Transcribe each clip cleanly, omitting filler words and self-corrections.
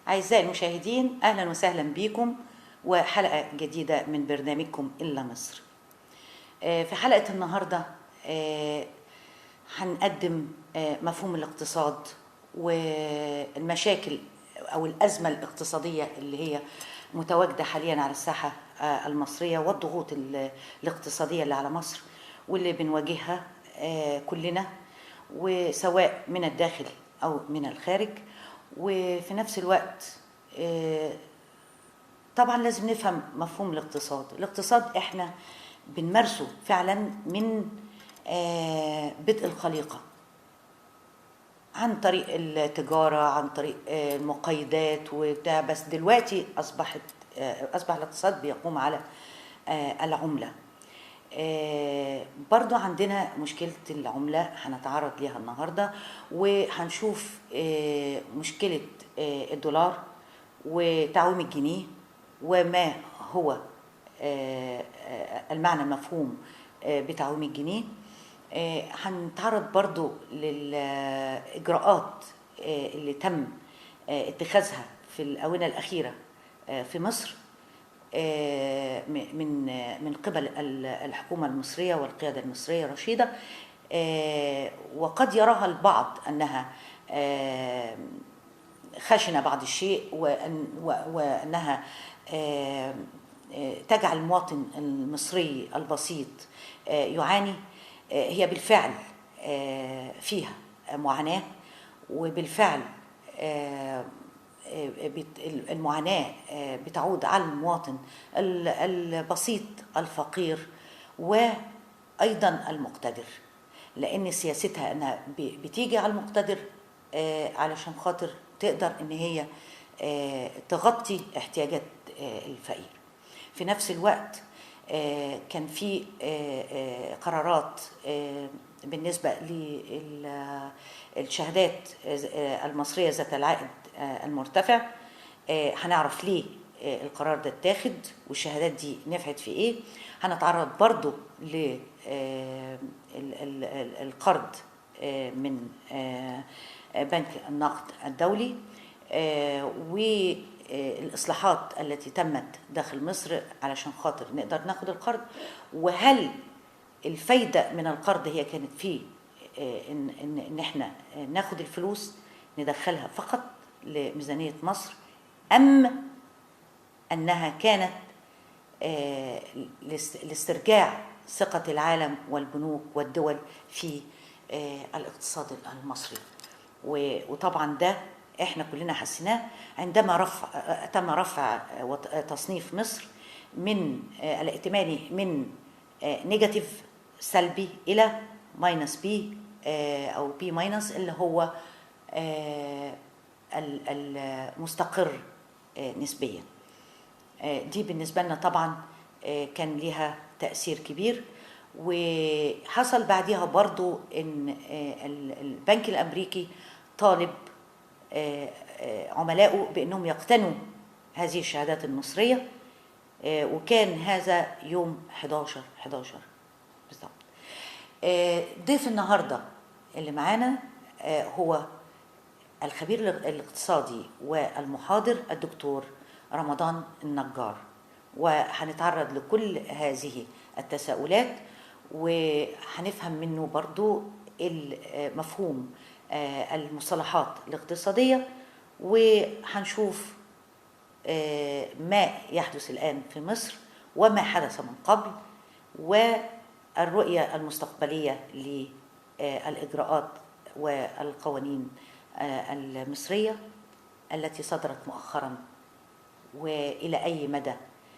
أعزائي المشاهدين، أهلا وسهلا بكم وحلقة جديدة من برنامجكم إلا مصر. في حلقة النهاردة هنقدم مفهوم الاقتصاد والمشاكل أو الأزمة الاقتصادية اللي هي متواجدة حاليا على الساحة المصرية، والضغوط الاقتصادية اللي على مصر واللي بنواجهها كلنا، وسواء من الداخل أو من الخارج. وفي نفس الوقت طبعا لازم نفهم مفهوم الاقتصاد احنا بنمارسه فعلا من بدء الخليقة، عن طريق التجارة، عن طريق المقايضات وبتاع، بس دلوقتي أصبح الاقتصاد بيقوم على العملة. برضو عندنا مشكلة العملة هنتعرض ليها النهاردة، وهنشوف مشكلة الدولار وتعويم الجنيه وما هو المعنى المفهوم بتعويم الجنيه. هنتعرض برضو للإجراءات اللي تم اتخاذها في الآونة الأخيرة في مصر من قبل الحكومة المصرية والقيادة المصرية الرشيدة، وقد يراها البعض أنها خشنة بعض الشيء، وأنها تجعل المواطن المصري البسيط يعاني. هي بالفعل فيها معاناة، وبالفعل المعاناة بتعود على المواطن البسيط الفقير وأيضا المقتدر، لأن سياستها أنها بتيجي على المقتدر علشان خاطر تقدر أن هي تغطي احتياجات الفقير. في نفس الوقت كان في قرارات بالنسبة للشهادات المصرية ذات العائد المرتفع. هنعرف ليه القرار ده اتاخد والشهادات دي نفعت في ايه. هنتعرض برضو للقرض من بنك النقد الدولي والإصلاحات التي تمت داخل مصر علشان خاطر نقدر ناخد القرض، وهل الفايدة من القرض هي كانت فيه إن إحنا ناخد الفلوس ندخلها فقط لميزانية مصر، أم أنها كانت لاسترجاع ثقة العالم والبنوك والدول في الاقتصاد المصري. وطبعا ده احنا كلنا حسيناه عندما تم رفع تصنيف مصر من الائتماني من نيجاتيف سلبي الى ماينس بي او بي ماينس، اللي هو المستقر نسبيا. دي بالنسبة لنا طبعا كان لها تأثير كبير. وحصل بعدها برضو ان البنك الامريكي طالب عملائه بانهم يقتنوا هذه الشهادات المصرية، وكان هذا يوم 11 بالضبط. ضيف النهاردة اللي معانا هو الخبير الاقتصادي والمحاضر الدكتور رمضان النجار، وهنتعرض لكل هذه التساؤلات وهنفهم منه برضو المفهوم المصطلحات الاقتصادية، وهنشوف ما يحدث الآن في مصر وما حدث من قبل، والرؤية المستقبلية للإجراءات والقوانين المصرية التي صدرت مؤخرا، وإلى أي مدى،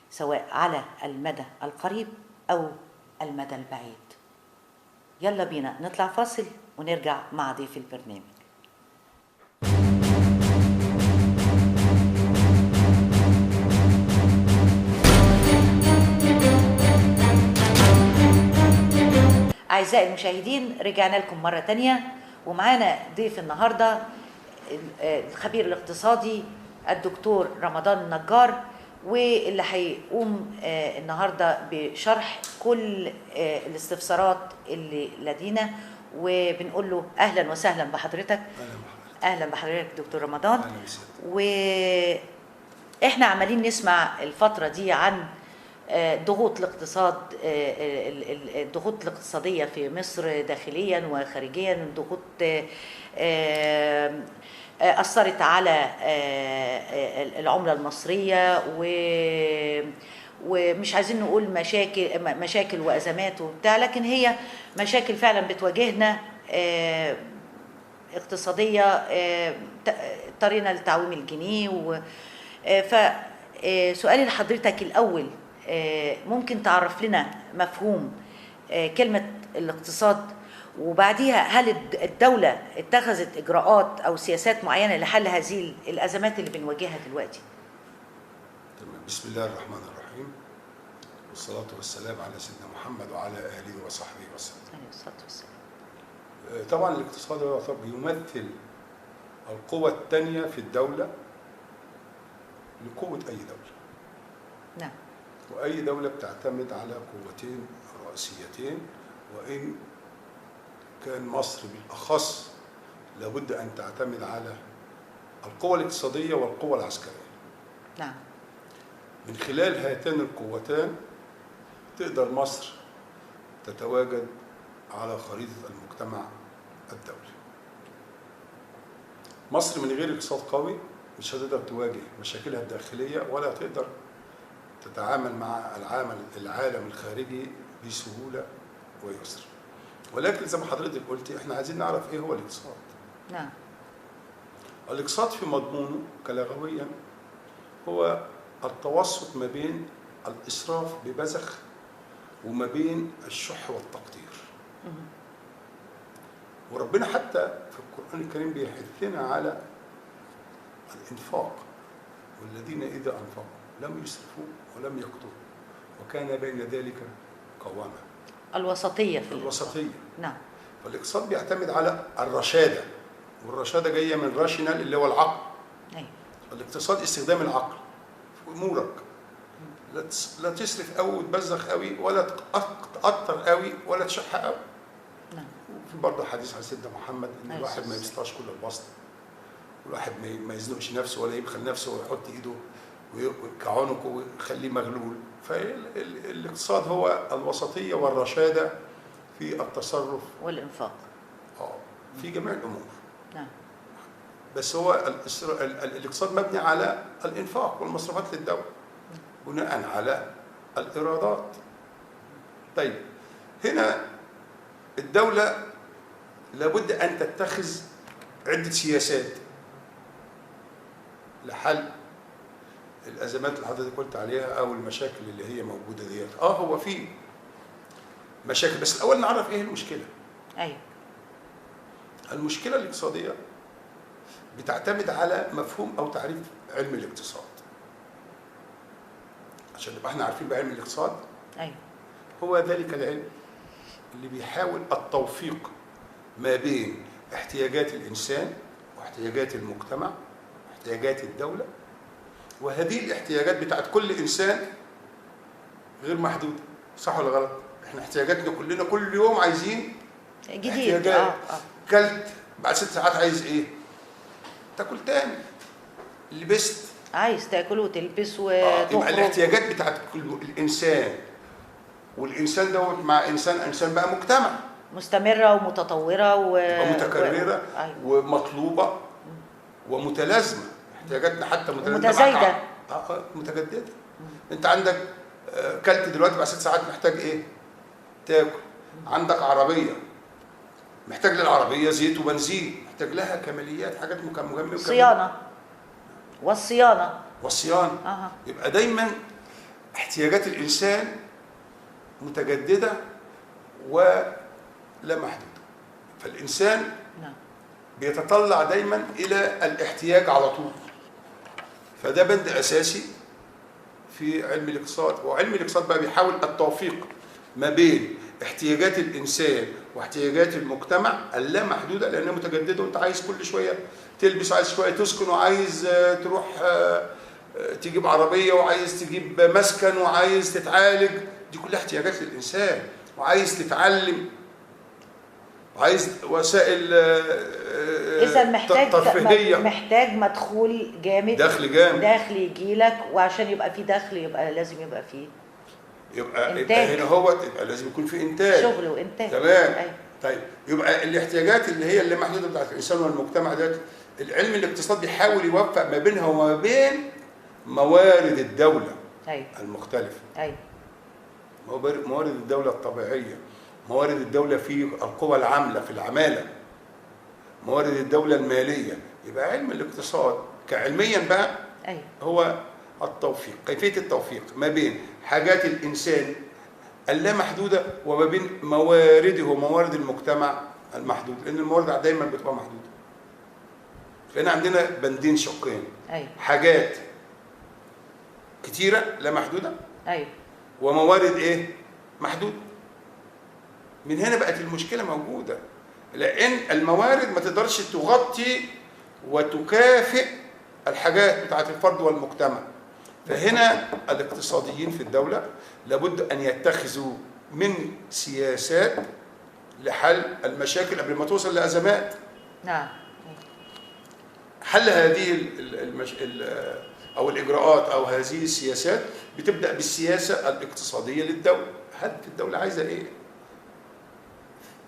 سواء على المدى القريب أو المدى البعيد. يلا بينا نطلع فاصل ونرجع مع ضيف البرنامج. أعزائي المشاهدين، رجعنا لكم مرة تانية، ومعانا ضيف النهاردة الخبير الاقتصادي الدكتور رمضان النجار، واللي هيقوم النهارده بشرح كل الاستفسارات اللي لدينا. وبنقول له اهلا وسهلا بحضرتك. اهلا بحضرتك دكتور رمضان. أهلا وسهلا. واحنا عمالين نسمع الفتره دي عن ضغوط الاقتصاد، الضغوط الاقتصاديه في مصر داخليا وخارجيا، ضغوط اثرت على العمله المصريه، ومش عايزين نقول مشاكل وازمات وبتاع، لكن هي مشاكل فعلا بتواجهنا اقتصاديه، اضطرينا لتعويم الجنيه. فسؤالي لحضرتك الاول، ممكن تعرف لنا مفهوم كلمه الاقتصاد، وبعديها هل الدوله اتخذت اجراءات او سياسات معينه لحل هذه الازمات اللي بنواجهها دلوقتي؟ تمام. بسم الله الرحمن الرحيم، والصلاة والسلام على سيدنا محمد وعلى آله وصحبه وسلم. عليه الصلاه والسلام. طبعا الاقتصاد هو يمثل القوة الثانية في الدولة لقوة أي دولة. نعم. وأي دولة بتعتمد على قوتين رئيسيتين، وإن كان مصر بالأخص لابد أن تعتمد على القوة الاقتصادية والقوة العسكرية. نعم. من خلال هاتان القوتان تقدر مصر تتواجد على خريطة المجتمع الدولي. مصر من غير اقتصاد قوي مش هتقدر تواجه مشاكلها الداخلية، ولا تقدر تتعامل مع العالم الخارجي بسهولة ويسر. ولكن زي ما حضرتك قلتي احنا عايزين نعرف ايه هو الاقتصاد. نعم. الاقتصاد في مضمونه كلغويا هو التوسط ما بين الإسراف ببذخ وما بين الشح والتقدير. وربنا حتى في القرآن الكريم بيحثنا على الإنفاق، والذين إذا أنفقوا لم يسرفوا ولم يقتروا وكان بين ذلك قواما. الوسطية في الوسطية. نعم. فالاقتصاد بيعتمد على الرشادة، والرشادة جاية من راشنال اللي هو العقل. أيوة. الاقتصاد استخدام العقل في أمورك، لا تصرف قوي وتبذخ قوي، ولا تقطر قوي، ولا تشح قوي. نعم. في برضه حديث عن سيدنا محمد ان الواحد ما أيوة. يبسطش كل البسط، والواحد ما يزنقش نفسه ولا يبخل نفسه ويحط ايده كعنقه ويخليه مغلول. فالاقتصاد هو الوسطيه والرشاده في التصرف والإنفاق في جميع الامور. نعم. بس هو الاقتصاد مبني على الانفاق والمصروفات للدوله بناء على الايرادات. طيب هنا الدولة لابد أن تتخذ عدة سياسات لحل الأزمات اللي حضرتك قلت عليها أو المشاكل اللي هي موجودة ديت. هو في مشاكل، بس الأول نعرف إيه المشكلة. أيوة. المشكلة الاقتصادية بتعتمد على مفهوم أو تعريف علم الاقتصاد. عشان نبقى احنا عارفين بعلم الاقتصاد. أيوة. هو ذلك العلم اللي بيحاول التوفيق ما بين احتياجات الإنسان واحتياجات المجتمع واحتياجات الدولة، وهذه الاحتياجات بتاعت كل إنسان غير محدودة. صح ولا غلط؟ احنا احتياجاتنا كلنا كل يوم عايزين جديد. احتياجات. كلت بعد 6 ساعات عايز ايه؟ تاكل تاني. لبست عايز تاكل وتلبس وتخرج. يبقى الاحتياجات بتاعت كل الإنسان، والإنسان دوت مع إنسان بقى مجتمع مستمرة ومتطورة ومتكررة أيوة. ومطلوبة ومتلازمة. احتياجاتنا حتى متزايدة متجددة. انت عندك كلت دلوقتي بعد 6 ساعات محتاج ايه؟ تاكل. عندك عربية محتاج للعربية زيت وبنزين، محتاج لها كماليات، حاجات مهمة. صيانة والصيانة. يبقى دايما احتياجات الإنسان متجددة ولا محدودة. فالإنسان بيتطلع دايما إلى الاحتياج على طول. فده بند أساسي في علم الاقتصاد. وعلم الاقتصاد بقى بيحاول التوفيق ما بين احتياجات الإنسان واحتياجات المجتمع اللامحدودة، لأنها متجددة، وأنت عايز كل شوية تلبس، عايز شوية تسكن، وعايز تروح تجيب عربية، وعايز تجيب مسكن، وعايز تتعالج. دي كلها احتياجات للإنسان. وعايز تتعلم، عايز وسائل اذا محتاج ترفيهيه، محتاج مدخول جامد، دخل جامد، دخل يجي لك، وعشان يبقى في دخل يبقى لازم يبقى فيه يبقى هنا هو يبقى لازم يكون في انتاج، شغل وانتاج. تمام. أيوة. طيب يبقى الاحتياجات اللي هي اللي محدوده بتاعت الانسان والمجتمع ده، العلم الاقتصادي بيحاول يوفق ما بينها وما بين موارد الدوله. أيوة. المختلفه. ايوه. موارد الدوله الطبيعيه، موارد الدوله في القوى العامله في العماله، موارد الدوله الماليه. يبقى علم الاقتصاد كعلميا بقى أيوة. هو التوفيق، كيفيه التوفيق ما بين حاجات الانسان اللامحدوده وما بين موارده وموارد المجتمع المحدود، لان الموارد دايما بتبقى محدوده. فهنا عندنا بندين شقين. أيوة. حاجات كتيره لا محدوده، ايوه، وموارد ايه؟ محدوده. من هنا بقت المشكله موجوده، لان الموارد ما تقدرش تغطي وتكافئ الحاجات بتاعت الفرد والمجتمع. فهنا الاقتصاديين في الدوله لابد ان يتخذوا من سياسات لحل المشاكل قبل ما توصل لازمات. نعم. حل هذه او الاجراءات او هذه السياسات بتبدا بالسياسه الاقتصاديه للدوله. هدف الدوله عايزه ايه؟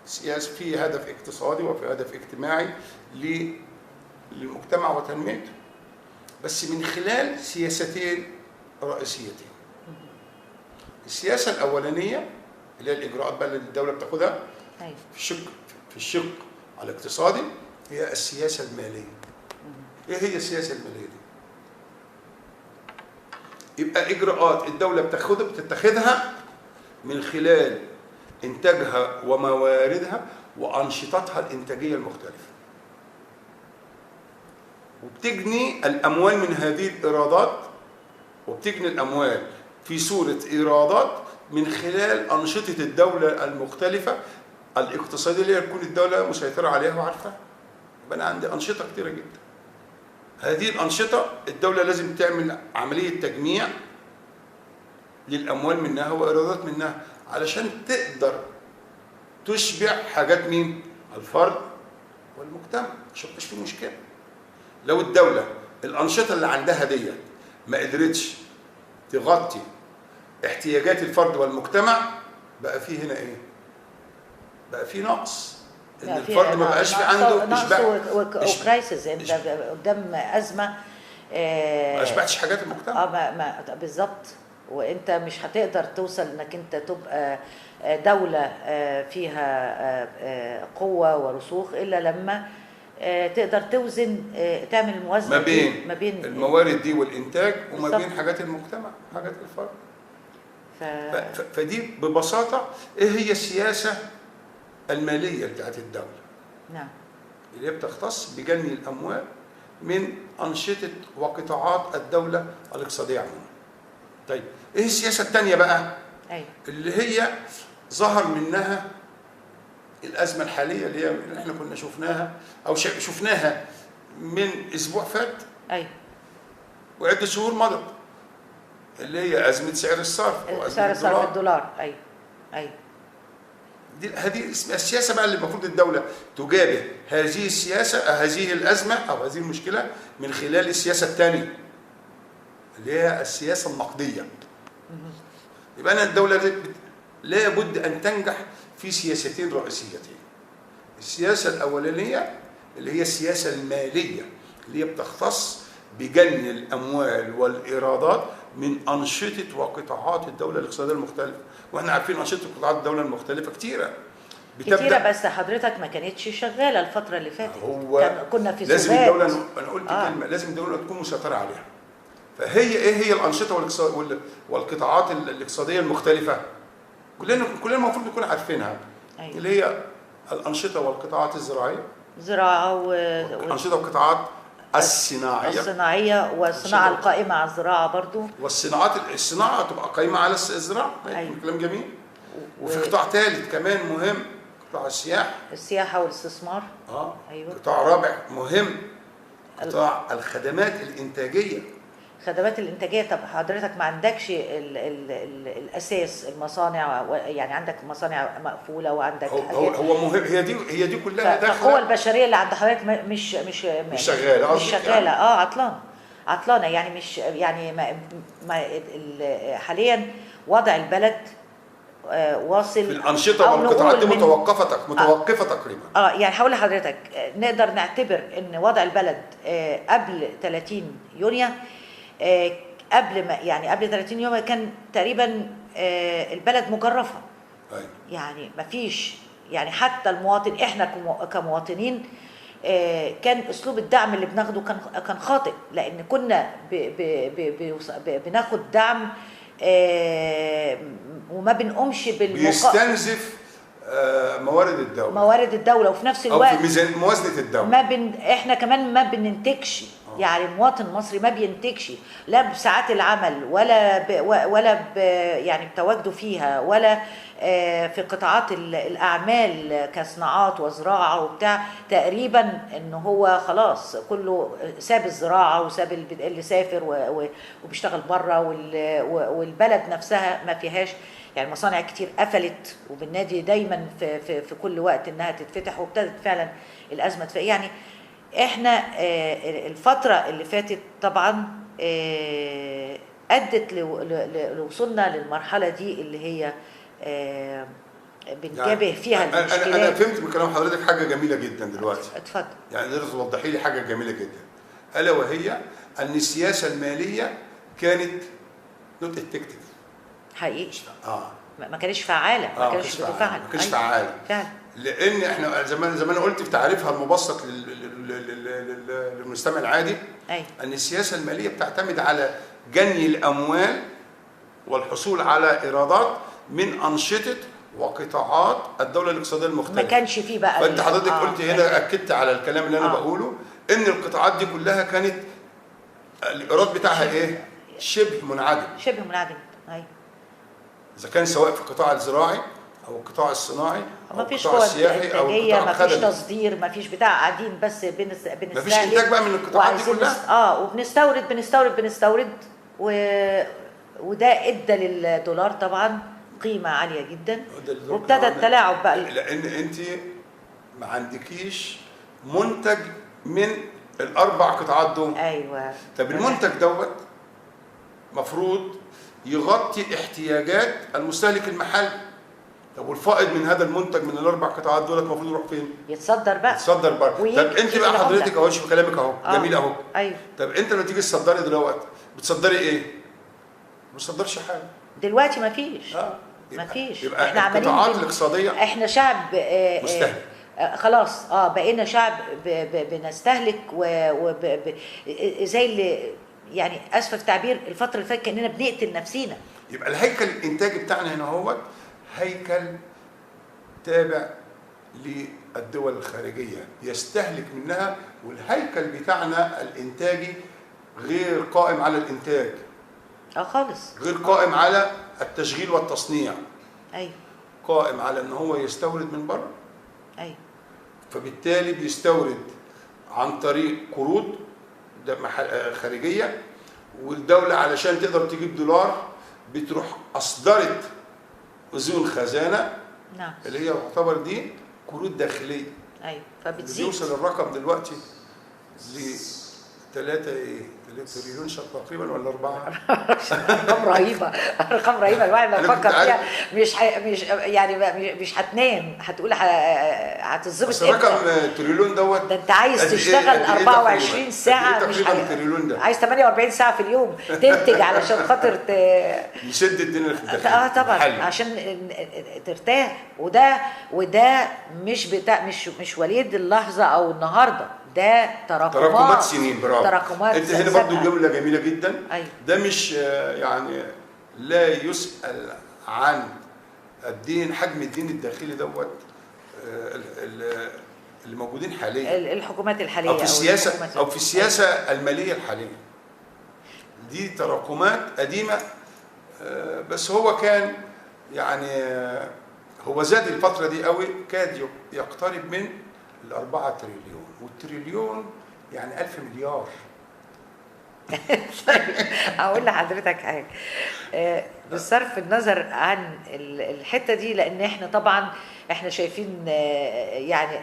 سياسه في هدف اقتصادي وفي هدف اجتماعي للمجتمع وتنميته، بس من خلال سياستين رئيسيتين. السياسه الاولانيه اللي هي الاجراءات بقى اللي الدوله بتاخدها في الشق الاقتصادي هي السياسه الماليه. ايه هي السياسه الماليه دي؟ يبقى اجراءات الدوله بتتخذها من خلال انتاجها ومواردها وانشطتها الانتاجيه المختلفه، وبتجني الاموال من هذه الايرادات، وبتجني الاموال في صوره ايرادات من خلال انشطه الدوله المختلفه الاقتصاديه اللي تكون الدوله مسيطره عليها وعارفاها. يبقى انا عندي انشطه كثيره جدا. هذه الانشطه الدوله لازم تعمل عمليه تجميع للاموال منها وايرادات منها علشان تقدر تشبع حاجات مين؟ الفرد والمجتمع. عشان مش في مشكله. لو الدوله الانشطه اللي عندها ديت ما قدرتش تغطي احتياجات الفرد والمجتمع، بقى في هنا ايه؟ بقى في نقص. ان الفرد ما بقاش في عنده نقص وكرايسيس. انت قدام ازمه ما اشبعتش حاجات المجتمع. بالظبط. وانت مش هتقدر توصل انك انت تبقى دوله فيها قوه ورسوخ الا لما تقدر توزن، تعمل موازنه ما بين الموارد دي والانتاج وما بين حاجات المجتمع حاجات الفرد. فدي ببساطه ايه هي السياسه الماليه بتاعت الدوله. نعم. اللي هي بتختص بجني الاموال من انشطه وقطاعات الدوله الاقتصاديه عموما. طيب ايه السياسه الثانيه بقى؟ أيوة. اللي هي ظهر منها الازمه الحاليه اللي احنا كنا شفناها او شفناها من اسبوع فات. ايوه. وعده شهور مضت، اللي هي ازمه سعر الصرف سعر الصرف الدولار. ايوه. ايوه. هذه السياسه بقى اللي المفروض الدوله تجابه هذه السياسه، هذه الازمه او هذه المشكله من خلال السياسه الثانيه اللي هي السياسه النقديه. يبقى أنا الدوله لا بد ان تنجح في سياستين رئيسيتين. السياسه الاولانيه اللي هي السياسه الماليه اللي هي بتختص بجني الاموال والايرادات من انشطه وقطاعات الدوله الاقتصاديه المختلفه. واحنا عارفين انشطه قطاعات الدوله المختلفه كتيره بس حضرتك ما كانتش شغاله الفتره اللي فاتت. كنا في لازم الدوله، انا قلت كلمه، لازم الدوله تكون مسيطره عليها. فهي ايه هي الانشطه والقطاعات الاقتصاديه المختلفه؟ كلنا المفروض نكون عارفينها. أيوة. اللي هي الانشطه والقطاعات الزراعيه، زراعه الانشطه والقطاعات الصناعيه والصناعه القائمه على الزراعه برضو، الصناعه تبقى قائمه على الزراعه. أيوة. كلام جميل. وفي قطاع ثالث كمان مهم، قطاع السياحه والاستثمار. أيوة. قطاع رابع مهم، قطاع الخدمات الانتاجيه. خدمات الانتاجيه. طب حضرتك ما عندكش الاساس، المصانع، يعني عندك مصانع مقفوله وعندك حاجات. هو مهم، هي دي كلها داخله. فالقوه البشريه اللي عند حضرتك مش شغاله، مش شغاله، يعني. عطلانه يعني، مش يعني حاليا وضع البلد واصل في الانشطه والقطاعات دي متوقفه تقريبا. يعني هقول لحضرتك نقدر نعتبر ان وضع البلد قبل 30 يونيو، قبل 30 يوم كان تقريبا البلد مجرفه. أيوة. يعني مفيش، يعني حتى المواطن، احنا كمواطنين كان اسلوب الدعم اللي بناخده كان خاطئ، لان كنا بناخد دعم وما بنقومش بيستنزف موارد الدوله وفي نفس الوقت او في موازنه الدوله. احنا كمان ما بننتجش. يعني المواطن المصري ما بينتجش، لا بساعات العمل ولا يعني بتواجده فيها، ولا في قطاعات الاعمال كصناعات وزراعه وبتاع. تقريبا ان هو خلاص كله ساب الزراعه وساب اللي سافر وبيشتغل بره، والبلد نفسها ما فيهاش. يعني مصانع كتير قفلت، وبالنادي دايما في كل وقت انها تتفتح، وابتدت فعلا الازمه يعني احنا الفتره اللي فاتت طبعا ادت لوصولنا للمرحله دي اللي هي بنجابه يعني فيها المشكلات. انا فهمت من كلام حضرتك حاجه جميله جدا دلوقتي. اتفضل. يعني تقدر توضحي لي حاجه جميله جدا، الا وهي ان السياسه الماليه كانت نوت افكتيف حقيقي. ما كانتش فعاله، ما كانتش بتفعل، ما كانتش فعاله فعلا. لان احنا زي ما انا قلت في تعريفها المبسط للمستمع العادي، ان السياسه الماليه بتعتمد على جني الاموال والحصول على ايرادات من انشطه وقطاعات الدوله الاقتصاديه المختلفه. ما كانش فيه بقى. فانت حضرتك قلت هنا اكدت على الكلام اللي انا بقوله، ان القطاعات دي كلها كانت الايراد بتاعها ايه؟ شبه منعدم. ايوه. اذا كان سواء في القطاع الزراعي او القطاع الصناعي او مفيش القطاع السياحي او القطاع الخدمي، مفيش تصدير، مفيش بتاع، قاعدين بس بنستهلك. مفيش انتاج بقى من القطاعات دي كلها. وبنستورد وده ادى للدولار طبعا قيمه عاليه جدا، وابتدى التلاعب بقى. لان انت ما عندكيش منتج من الاربع قطاعات دول. ايوه. طب المنتج دوت مفروض يغطي احتياجات المستهلك المحلي. طب والفائض من هذا المنتج من الاربع قطاعات دولت المفروض يروح فين؟ يتصدر بقى. يتصدر بره. طب انت بقى حضرتك اهو، شوف كلامك اهو جميل اهو. ايوه. طب انت لما تيجي تصدري دلوقتي بتصدري ايه؟ ما بتصدرش حاجه دلوقتي. مفيش. مفيش. يبقى احنا القطاعات الاقتصاديه احنا شعب مستهلك. خلاص بقينا شعب بنستهلك زي اللي يعني اسف في التعبير الفتره اللي فاتت كاننا بنقتل نفسينا. يبقى الهيكل الانتاجي بتاعنا هنا هو هيكل تابع للدول الخارجيه يستهلك منها، والهيكل بتاعنا الانتاجي غير قائم على الانتاج. خالص. غير قائم على التشغيل والتصنيع. ايوه. قائم على ان هو يستورد من بره. ايوه. فبالتالي بيستورد عن طريق قروض خارجيه، والدوله علشان تقدر تجيب دولار بتروح اصدرت اذون خزانه. نعم. اللي هي تعتبر دي قروض داخليه. ايوه. فبتزيد. بيوصل الرقم دلوقتي ل 3 تريليون تقريبا ولا 4. ارقام رهيبه، ارقام رهيبه. الواحد ما بيفكر فيها مش هتنام، هتقول هتظبط. بس رقم تريليون دوت ده انت عايز تشتغل 24 ساعه، مش تريليون ده عايز 48 ساعه في اليوم تنتج علشان خاطر يسد الدنيا الداخليه. طبعا عشان ترتاح. وده مش وليد اللحظه او النهارده، ده تراكمات سنين. برافو. تراكمات. انت هنا برضه جمله جميله جدا. أيوة. ده مش يعني لا يسأل عن الدين، حجم الدين الداخلي دوت اللي موجودين حاليا، الحكومات الحاليه او في السياسه الماليه الحاليه. دي تراكمات قديمه. بس هو كان يعني هو زاد الفتره دي قوي، كاد يقترب من ال4 تريليون، والتريليون يعني 1000 مليار. طيب هقول لحضرتك حاجه، بصرف النظر عن الحته دي، لان احنا طبعا احنا شايفين يعني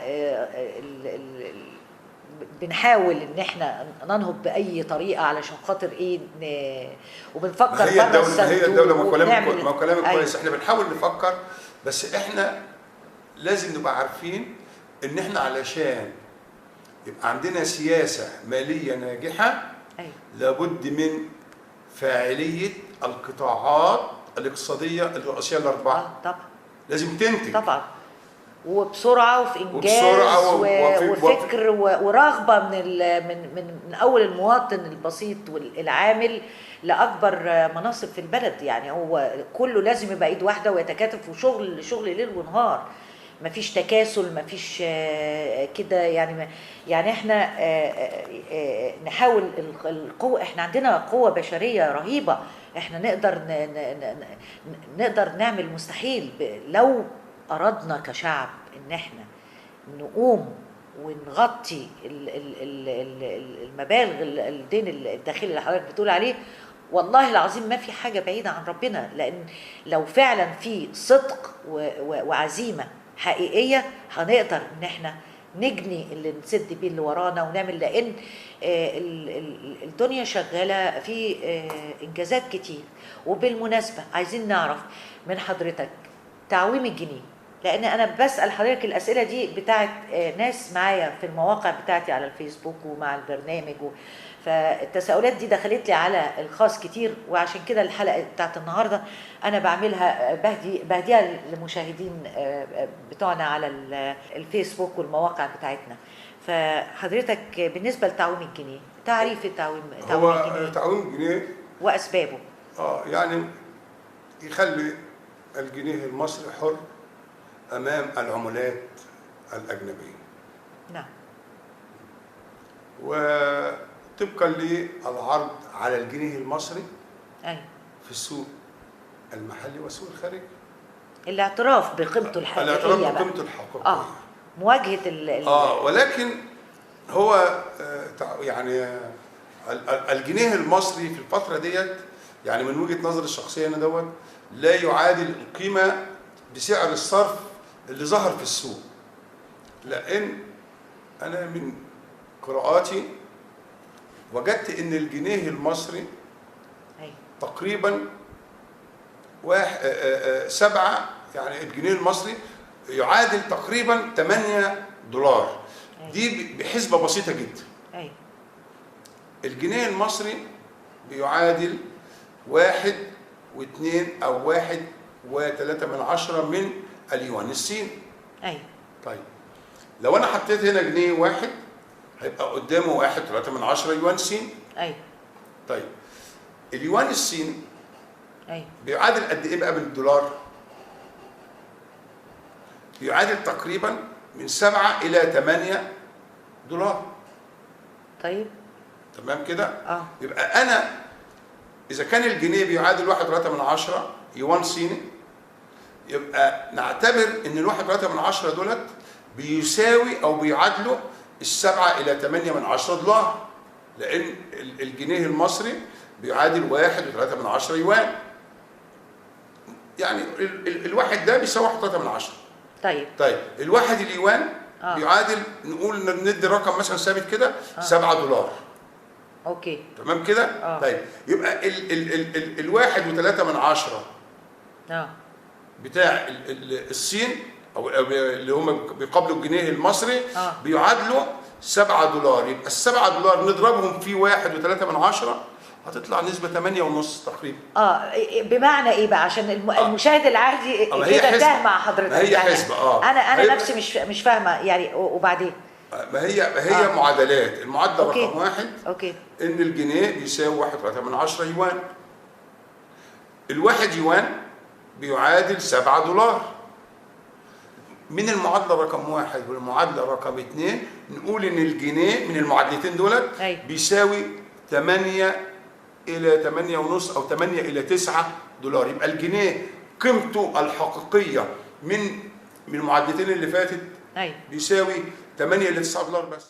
بنحاول ان احنا ننهض باي طريقه علشان خاطر ايه وبنفكر بره الدوله ما كلامك أيوة. كويس، احنا بنحاول نفكر، بس احنا لازم نبقى عارفين ان احنا علشان يبقى عندنا سياسه ماليه ناجحه أيوة. لابد من فاعليه القطاعات الاقتصاديه الرئيسيه الاربعه. طبعا لازم تنتج طبعا، وبسرعه وفي انجاز وفكر ورغبه من اول المواطن البسيط والعامل لاكبر مناصب في البلد. يعني هو كله لازم يبقى ايد واحده ويتكاتف، وشغل ليل ونهار، مفيش تكاسل، مفيش كده يعني احنا نحاول القوه، احنا عندنا قوه بشريه رهيبه، احنا نقدر نعمل مستحيل لو أردنا كشعب إن إحنا نقوم ونغطي المبالغ الدين الداخلي اللي حضرتك بتقول عليه. والله العظيم ما في حاجة بعيدة عن ربنا، لأن لو فعلا في صدق وعزيمة حقيقية هنقدر إن إحنا نجني اللي نسد بيه اللي ورانا ونعمل، لأن الدنيا شغالة في إنجازات كتير. وبالمناسبة عايزين نعرف من حضرتك تعويم الجنيه، لان انا بسال حضرتك الاسئله دي بتاعت ناس معايا في المواقع بتاعتي على الفيسبوك ومع البرنامج فالتساؤلات دي دخلت لي على الخاص كتير، وعشان كده الحلقه بتاعت النهارده انا بعملها بهديها للمشاهدين بتوعنا على الفيسبوك والمواقع بتاعتنا. فحضرتك بالنسبه لتعويم الجنيه، تعريف تعويم الجنيه، تعويم الجنيه واسبابه. يعني يخلي الجنيه المصري حر أمام العملات الأجنبية. نعم. وطبقا للعرض على الجنيه المصري أيوة. في السوق المحلي والسوق الخارجي. الاعتراف بقيمته الحقيقية، الاعتراف بقيمته الحقيقية. مواجهة ولكن هو يعني الجنيه المصري في الفترة ديت، يعني من وجهة نظري الشخصية أنا لا يعادل القيمة بسعر الصرف اللي ظهر في السوق، لأن أنا من قراءاتي وجدت إن الجنيه المصري تقريبا 7، يعني الجنيه المصري يعادل تقريبا 8 دولار. دي بحسبة بسيطة جدا. الجنيه المصري بيعادل 1.2 أو 1.3 من اليوان الصيني. أيوة. طيب لو أنا حطيت هنا جنيه واحد هيبقى قدامه 1.3 يوان صيني. أيوة. طيب اليوان الصيني أيوة. بيعادل قد إيه بقى بالدولار؟ بيعادل تقريبا من 7 إلى 8 دولار. طيب تمام كده؟ يبقى أنا إذا كان الجنيه بيعادل 1.3 يوان صيني، يبقى نعتبر إن 1.3 دولت بيساوي أو بيعادلوا 7 إلى 8 دولار، لأن الجنيه المصري بيعادل 1.3 يوان. يعني الواحد ده بيساوي 1.3. طيب الواحد اليوان بيعادل، نقول ندي رقم مثلا ثابت كده 7 دولار. اوكي تمام كده؟ طيب يبقى ال 1.3 بتاع الصين او اللي هم بيقابلوا الجنيه المصري بيعادلوا 7 دولار. يبقى ال7 دولار نضربهم في 1.3 هتطلع نسبة 8.5 تقريبا. بمعنى ايه بقى عشان المشاهد العادي كده تاه مع حضرتك؟ ما هي حسبة. انا نفسي مش فاهمة يعني. وبعدين ما هي معادلات. المعادلة رقم 1 أوكي. ان الجنيه بيساوي 1.3 يوان. الواحد يوان بيعادل 7 دولار. من المعادلة رقم 1 والمعادلة رقم 2 نقول ان الجنيه من المعادلتين دولت بيساوي 8 إلى 8.5 أو 8 إلى 9 دولار. يبقى الجنيه قيمته الحقيقية من المعادلتين اللي فاتت بيساوي 8 إلى 9 دولار بس.